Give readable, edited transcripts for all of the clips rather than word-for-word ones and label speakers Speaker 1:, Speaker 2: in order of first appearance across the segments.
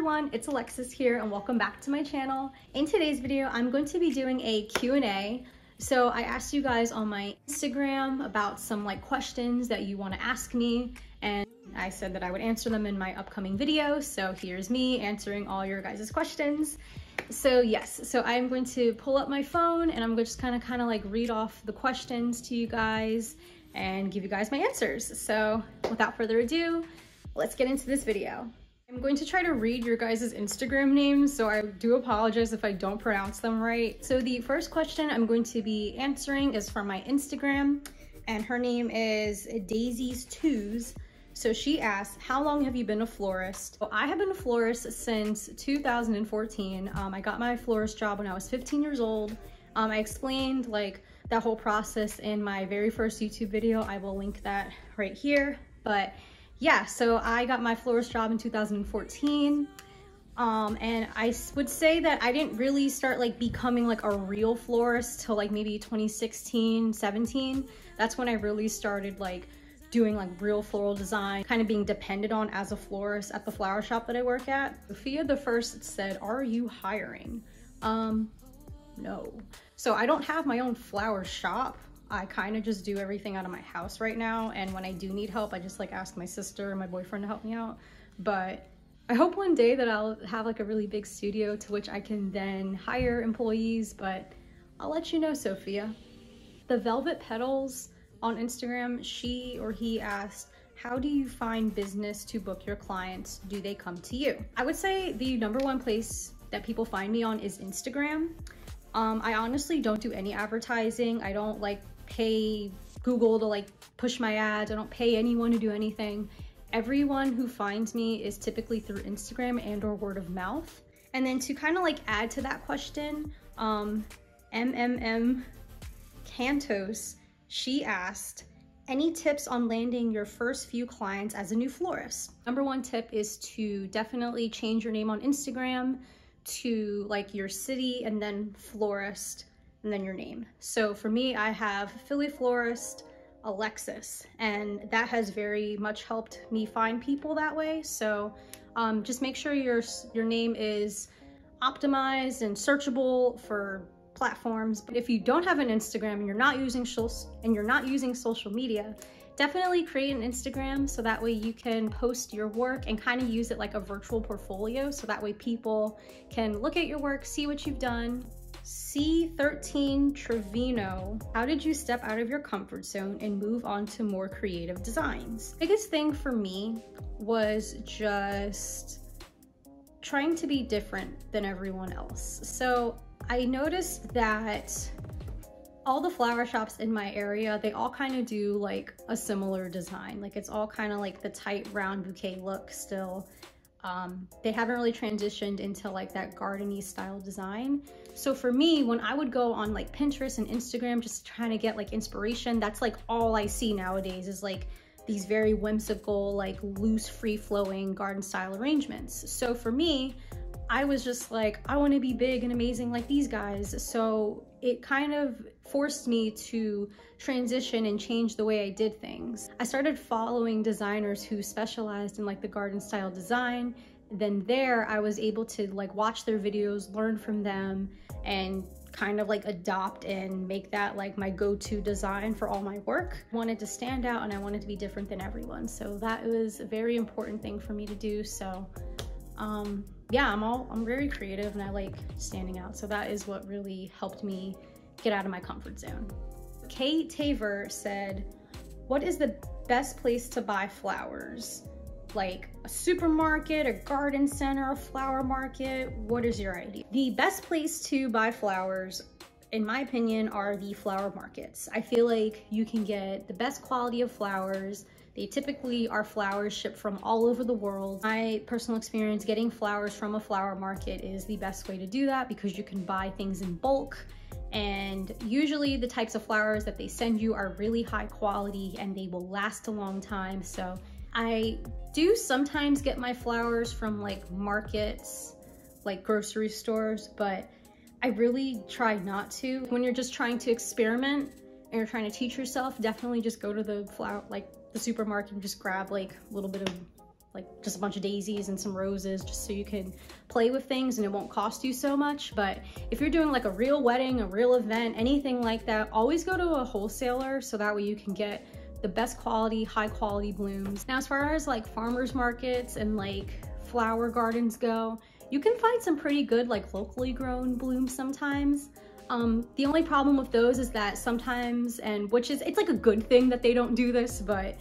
Speaker 1: everyone, it's Alexis here and welcome back to my channel. In today's video, I'm going to be doing a Q&A. So I asked you guys on my Instagram about some questions that you want to ask me, and I said that I would answer them in my upcoming video. So here's me answering all your guys' questions. So yes, so I'm going to pull up my phone and I'm just kind of read off the questions to you guys and give you guys my answers. So without further ado, let's get into this video. I'm going to try to read your guys' Instagram names, so I do apologize if I don't pronounce them right. So the first question I'm going to be answering is from my Instagram, and her name is Daisy's Twos. So she asked, how long have you been a florist? So I have been a florist since 2014. I got my florist job when I was 15 years old. I explained that whole process in my very first YouTube video. I will link that right here. But yeah, so I got my florist job in 2014. And I would say that I didn't really start becoming a real florist till maybe 2016, 17. That's when I really started doing real floral design, kind of being dependent on as a florist at the flower shop that I work at. Sophia the First said, are you hiring? No. So I don't have my own flower shop. I kind of just do everything out of my house right now, and when I do need help, I just ask my sister or my boyfriend to help me out. But I hope one day that I'll have a really big studio to which I can then hire employees, but I'll let you know, Sophia. The Velvet Petals on Instagram, she or he asked, how do you find business to book your clients? Do they come to you? I would say the #1 place that people find me on is Instagram. I honestly don't do any advertising. I don't pay Google to push my ads. I don't pay anyone to do anything. Everyone who finds me is typically through Instagram and or word of mouth. And then to kind of add to that question, MMM Cantos, she asked, any tips on landing your first few clients as a new florist? #1 tip is to definitely change your name on Instagram to your city and then florist and then your name. So for me, I have Philly Florist Alexis, and that has very much helped me find people that way. So just make sure your name is optimized and searchable for platforms. But if you don't have an Instagram and you're not using social media, definitely create an Instagram so that way you can post your work and kind of use it like a virtual portfolio, so that way people can look at your work, see what you've done. C13 Trevino, how did you step out of your comfort zone and move on to more creative designs? Biggest thing for me was just trying to be different than everyone else. So I noticed that all the flower shops in my area, they all kind of do a similar design. It's all kind of the tight round bouquet look still. They haven't really transitioned into that garden-y style design. So for me, when I would go on Pinterest and Instagram just trying to get inspiration, that's all I see nowadays is these very whimsical, loose, free-flowing garden style arrangements. So for me, I was just I want to be big and amazing like these guys. So it kind of forced me to transition and change the way I did things. I started following designers who specialized in the garden style design. Then there I was able to watch their videos, learn from them, and kind of adopt and make that my go-to design for all my work. I wanted to stand out and I wanted to be different than everyone. So that was a very important thing for me to do. So yeah, I'm very creative and I like standing out. So that is what really helped me get out of my comfort zone. Kate Taver said, what is the best place to buy flowers? A supermarket, a garden center, a flower market? What is your idea? The best place to buy flowers, in my opinion, are the flower markets. I feel you can get the best quality of flowers. They typically are flowers shipped from all over the world. My personal experience, getting flowers from a flower market is the best way to do that because you can buy things in bulk, and usually the types of flowers that they send you are really high quality and they will last a long time. So I do sometimes get my flowers from markets, grocery stores, but I really try not to. When you're just trying to experiment and you're trying to teach yourself, definitely just go to the the supermarket and just grab a little bit of like just a bunch of daisies and some roses, just so you can play with things and it won't cost you so much. But if you're doing like a real wedding, a real event, anything like that, always go to a wholesaler so that way you can get the best quality, high quality blooms. Now, as far as like farmers markets and like flower gardens go, you can find some pretty good like locally grown blooms sometimes. The only problem with those is that sometimes, and it's like a good thing that they don't do this, but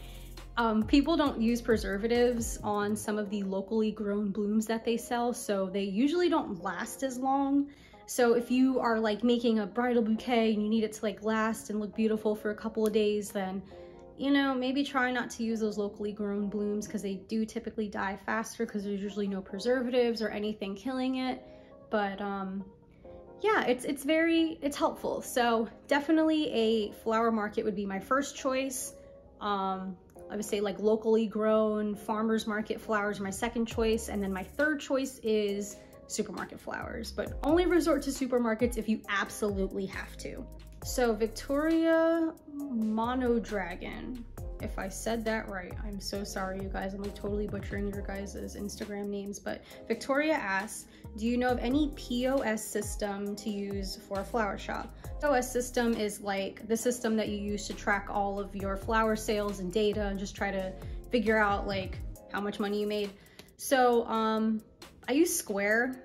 Speaker 1: people don't use preservatives on some of the locally grown blooms that they sell, so they usually don't last as long. So if you are like making a bridal bouquet and you need it to like last and look beautiful for a couple of days, then, you know, maybe try not to use those locally grown blooms because they do typically die faster because there's usually no preservatives or anything killing it. But yeah, it's helpful. So definitely a flower market would be my first choice. I would say like locally grown farmers market flowers are my second choice. And then my third choice is supermarket flowers, but only resort to supermarkets if you absolutely have to. So Victoria Monodragon, if I said that right, I'm so sorry you guys, I'm like totally butchering your guys' Instagram names, but Victoria asks, do you know of any POS system to use for a flower shop? POS system is like the system that you use to track all of your flower sales and data and just try to figure out like how much money you made. So I use Square.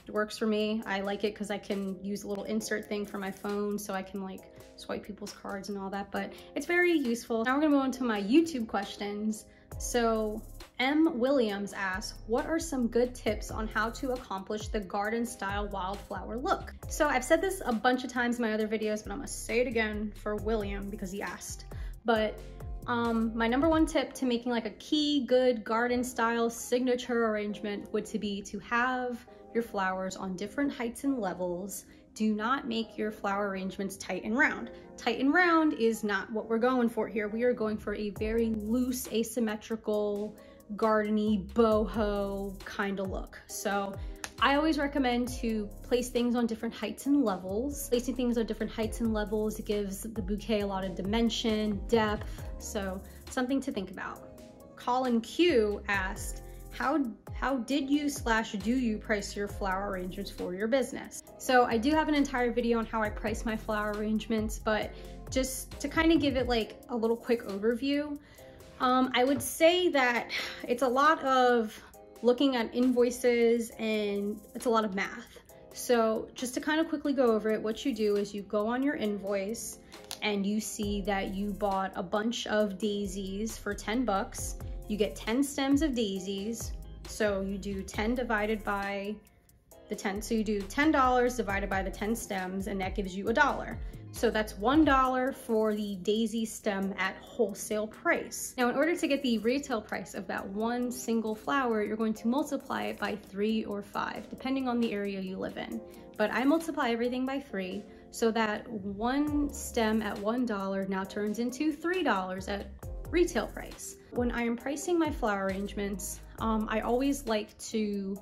Speaker 1: It works for me. I like it because I can use a little insert thing for my phone so I can like swipe people's cards and all that, but it's very useful. Now we're gonna go into my YouTube questions. So M. Williams asks, what are some good tips on how to accomplish the garden style wildflower look? So I've said this a bunch of times in my other videos, but I'm gonna say it again for William because he asked. But my number one tip to making like a key good garden style signature arrangement would be to have your flowers on different heights and levels. Do not make your flower arrangements tight and round. Tight and round is not what we're going for here. We are going for a very loose, asymmetrical, gardeny, boho kind of look. So I always recommend to place things on different heights and levels. Placing things on different heights and levels gives the bouquet a lot of dimension, depth, so something to think about. Colin Q asked, how did you / do you price your flower arrangements for your business? So I do have an entire video on how I price my flower arrangements, but just to kind of give it like a little quick overview, I would say that it's a lot of looking at invoices and it's a lot of math. So just to kind of quickly go over it, what you do is you go on your invoice and you see that you bought a bunch of daisies for 10 bucks. You get 10 stems of daisies. So you do 10 divided by the 10. So you do $10 divided by the 10 stems, and that gives you $1. So that's $1 for the daisy stem at wholesale price. Now, in order to get the retail price of that one single flower, you're going to multiply it by 3 or 5, depending on the area you live in. But I multiply everything by 3, so that one stem at $1 now turns into $3 at retail price. When I am pricing my flower arrangements, I always like to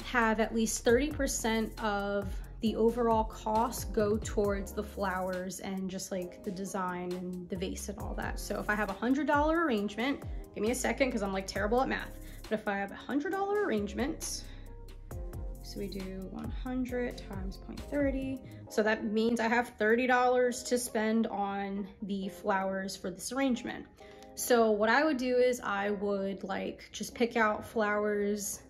Speaker 1: have at least 30% of the overall cost go towards the flowers and just like the design and the vase and all that. So if I have a $100 arrangement, give me a second because I'm like terrible at math, but if I have a $100 arrangement, so we do 100 times 0.30. So that means I have $30 to spend on the flowers for this arrangement. So what I would do is I would like just pick out flowers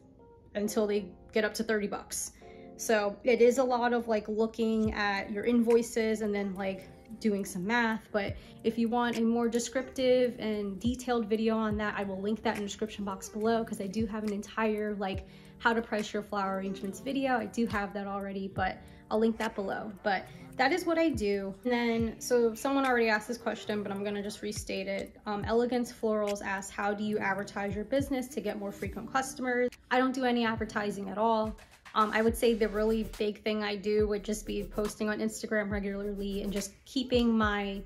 Speaker 1: until they get up to 30 bucks. So it is a lot of like looking at your invoices and then like doing some math. But if you want a more descriptive and detailed video on that, I will link that in the description box below because I do have an entire like how to price your flower arrangements video. I do have that already, but I'll link that below. But that is what I do. And then, so someone already asked this question, but I'm gonna just restate it. Elegance Florals asks, how do you advertise your business to get more frequent customers? I don't do any advertising at all. I would say the really big thing I do would just be posting on Instagram regularly and just keeping my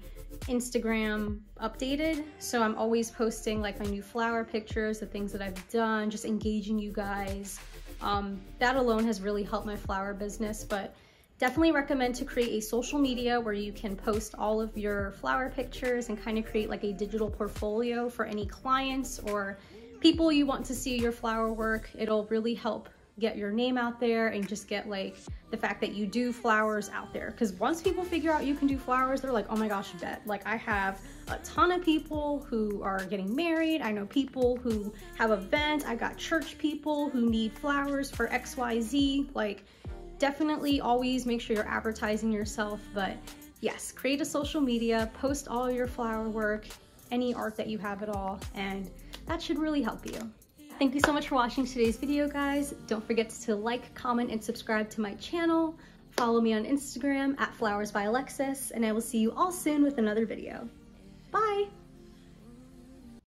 Speaker 1: Instagram updated. So I'm always posting like my new flower pictures, the things that I've done, just engaging you guys. That alone has really helped my flower business, but definitely recommend to create a social media where you can post all of your flower pictures and kind of create like a digital portfolio for any clients or people you want to see your flower work. It'll really help get your name out there and just get like the fact that you do flowers out there. Because once people figure out you can do flowers, they're like, oh my gosh, bet. Like I have a ton of people who are getting married. I know people who have events. I got church people who need flowers for XYZ. Like definitely always make sure you're advertising yourself. But yes, create a social media, post all your flower work, any art that you have at all, and that should really help you. Thank you so much for watching today's video, guys. Don't forget to like, comment, and subscribe to my channel. Follow me on Instagram at Flowers by Alexis, and I will see you all soon with another video. Bye!